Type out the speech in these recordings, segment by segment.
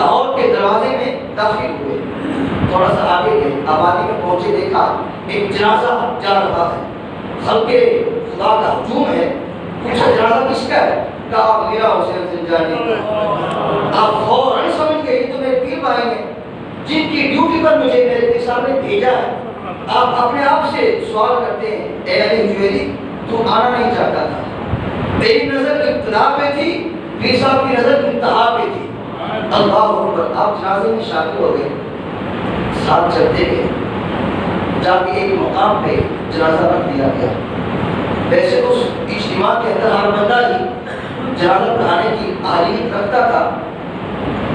لاہور کے دروازے میں داخل ہوئے، تھوڑا سا آگے گئے، آبادی میں پہنچے، دیکھا ایک جنازہ جا رہا ہے، خلق خدا کا ہجوم ہے، پوچھا جنازہ کس کا ہے؟ کہا میرا حسین زنجانی کا۔ آپ فوراً سمجھ گئے یہ تو میرے پیر بھائی ہیں جن کی ڈیوٹی پر مجھے میرے پیر صاحب نے بھیجا ہے۔ آپ اپنے آپ سے سوال کرتے ہیں، اے علی حجویری تو آنا نہیں چاہتا تھا، تیری نظر ابتدا پہ تھی، پیر صاحب کی نظر انتہا پہ تھی۔ اللہ اکبر۔ آپ جنازے میں شامل ہو گئے، ساتھ چلتے گئے، جا کے ایک مقام پہ جنازہ رکھ دیا گیا۔ ویسے اس اجتماع کے اندر ہر بندہ ہی جنازہ پڑھانے کی اہلیت رکھتا تھا،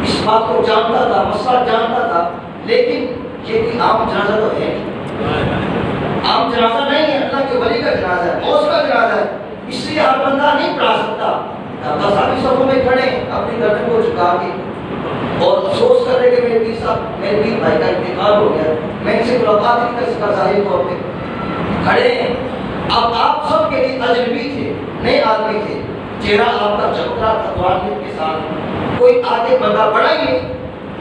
اس بات کو جانتا تھا، مسئلہ جانتا تھا، لیکن یہ کوئی عام جنازہ تو ہے نہیں، عام جنازہ نہیں ہے، اللہ کے ولی کا جنازہ ہے، غوث کا جنازہ ہے، اس لیے ہر بندہ نہیں پڑھا سکتا۔ تصاوی صفوں میں کھڑے اپنی گردن کو جھکا کے اور افسوس کر رہے کہ میرے پیر صاحب، میرے پیر بھائی کا انتقال ہو گیا، میں ان سے ملاقات نہیں کر سکا، ظاہری طور پہ کھڑے ہیں۔ اب آپ سب کے لیے اجنبی تھے، نئے آدمی تھے، چہرہ آپ کا چمک رہا تھا قرآن کے ساتھ، کوئی آگے بندہ بڑا ہی نہیں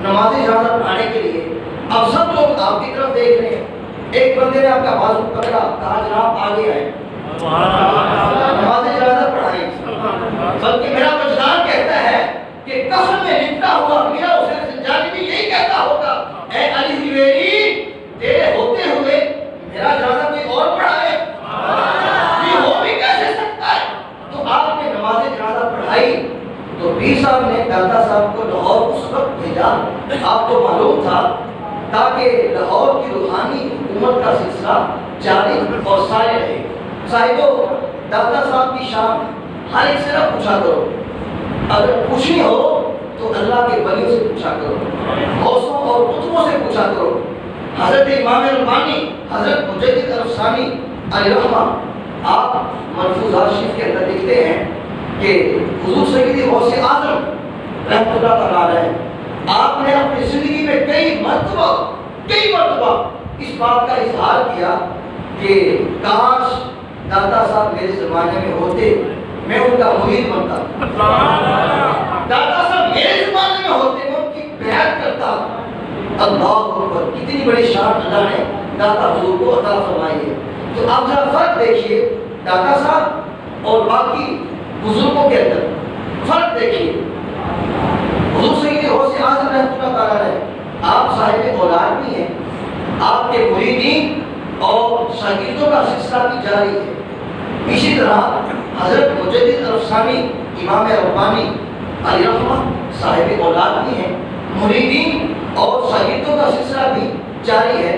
نماز جنازہ پڑھانے کے لیے۔ اب سب لوگ آپ کی طرف دیکھ رہے ہیں، ایک بندے نے آپ کا بازو پکڑا، کہا جناب آگے آئے، نماز جنازہ پڑھائیں۔ بلکہ میرا وجدان کہتا ہے کہ کفن میں لپٹا ہوا میرا حسین زنجانی بھی یہی کہتا ہوگا، اے علی حجویری تیرے ہوتے ہوئے میرا جنازہ کوئی اور پڑھائے، یہ ہو بھی کیسے سکتا ہے؟ تو آپ نے نماز جنازہ پڑھائی تو پیر صاحب نے داتا صاحب کو لاہور اس وقت بھیجا، آپ کو معلوم تھا، تاکہ لاہور کی روحانی حکومت کا سلسلہ جاری اور ساری رہے۔ صاحبو، داتا صاحب کی شان ہر ایک سے نہ پوچھا کرو، اگر پوچھنی ہو تو اللہ کے ولیوں سے پوچھا کرو، غوثوں اور قطبوں سے پوچھا کرو۔ حضرت امام ربانی، حضرت مجدد الافسانی علیہ رحمہ، آپ ملفوظات شریف کے اندر لکھتے ہیں کہ حضور سیدی غوث اعظم رحمۃ اللہ تعالیٰ علیہ، آپ نے اپنی زندگی میں کئی مرتبہ اس بات کا اظہار کیا کہ کاش داتا صاحب میرے زمانے میں ہوتے، میں ان کا مرید بنتا، داتا صاحب میرے زمانے میں ہوتے، میں ان کی بیعت کرتا۔ اللہ اکبر، کتنی بڑی شان اللہ نے داتا حضور کو عطا فرمائی ہے۔ تو آپ ذرا فرق دیکھیے داتا صاحب اور باقی بزرگوں کے اندر، فرق دیکھیے۔ حضور سیدی غوث اعظم رحمۃ اللہ تعالیٰ علیہ، آپ صاحب اولاد بھی ہیں، آپ کے مریدین اور شاگردوں کا سلسلہ بھی جاری ہے۔ اسی طرح حضرت مجدد الافسانی امام ربانی علیہ رحمہ صاحب اولاد بھی ہیں، مریدین اور شاگردوں کا سلسلہ بھی جاری ہے۔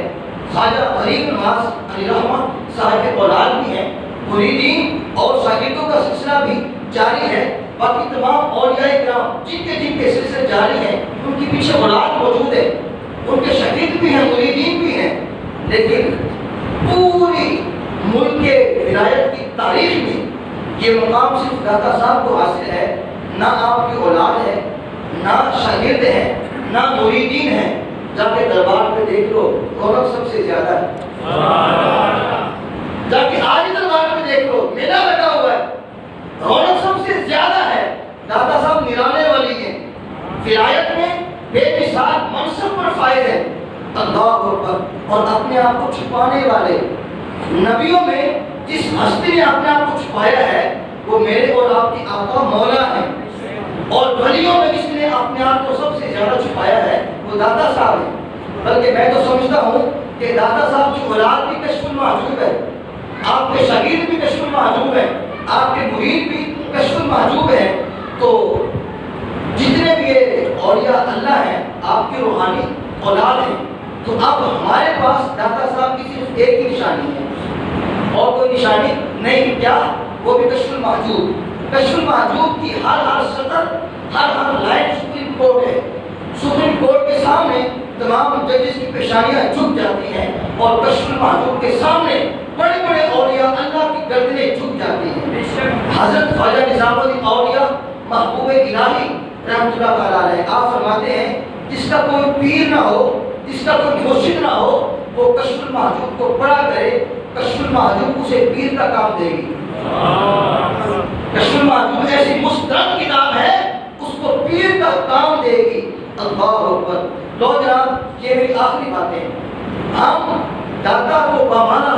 خواجہ غریب نواز علیہ رحمہ صاحب اولاد بھی ہیں، مریدین اور شاگردوں کا سلسلہ بھی جاری ہے۔ باقی تمام اولیاء کرام جن کے سلسلے جاری ہیں، ان کی پیچھے اولاد موجود ہے، ان کے شاگرد بھی ہیں، مریدین بھی ہیں، لیکن پوری ملک کے ولایت کی تاریخ میں یہ مقام صرف داتا صاحب کو حاصل ہے۔ نہ آپ کی اولاد ہے، نہ شاگرد ہے، نہ مریدین ہیں۔ جا کے دربار پہ دیکھ لو، رونق سب سے زیادہ ہے۔ جا کے آج دربار پہ دیکھ لو، میلہ لگا ہوا ہے، رونق سب سے زیادہ ہے۔ داتا صاحب نرانے والی ہیں، ولایت میں بے مثال منصب پر فائز ہے۔ اللہ اکبر۔ اور اپنے آپ کو چھپانے والے، نبیوں میں جس ہستی نے اپنے آپ کو چھپایا ہے وہ میرے اور آپ کی آقا مولا ہے، اور ولیوں میں جس نے اپنے آپ کو سب سے زیادہ چھپایا ہے وہ داتا صاحب ہے۔ بلکہ میں تو سمجھتا ہوں کہ داتا صاحب کی اولاد بھی کشف المحجوب ہے، آپ کے شاگرد بھی کشف المحجوب ہے، آپ کے مرید بھی کشف المحجوب ہے۔ تو جتنے بھی یہ اولیاء اللہ ہیں آپ کی روحانی اولاد ہیں۔ تو اب ہمارے پاس داتا صاحب کی صرف ایک ہی نشانی ہے اور کوئی نشانی نہیں، کیا؟ وہ بھی کشف المحجوب۔ کشف المحجوب کی ہر سطر، ہر لائن سپریم کورٹ ہے۔ سپریم کورٹ کے سامنے تمام ججز کی پیشانیاں جھک جاتی ہیں، اور کشف المحجوب کے سامنے بڑے بڑے اولیاء اللہ کی گردنیں جھک جاتی ہیں۔ حضرت خواجہ نظام الدین اولیاء محبوب الہی رحمۃ اللہ تعالیٰ علیہ، آپ فرماتے ہیں جس کا کوئی پیر نہ ہو، جس کا کوئی مرشد نہ ہو، وہ کشف المحجوب کو پڑھا کرے، کشف المحجوب اسے پیر کا کام دے گی۔ کشف المحجوب ایسی مسترد کتاب ہے، اس کو پیر کا کام دے گی۔ اللہ اکبر. تو جناب یہ میری آخری باتیں ہیں. ہم داتا کو بامانہ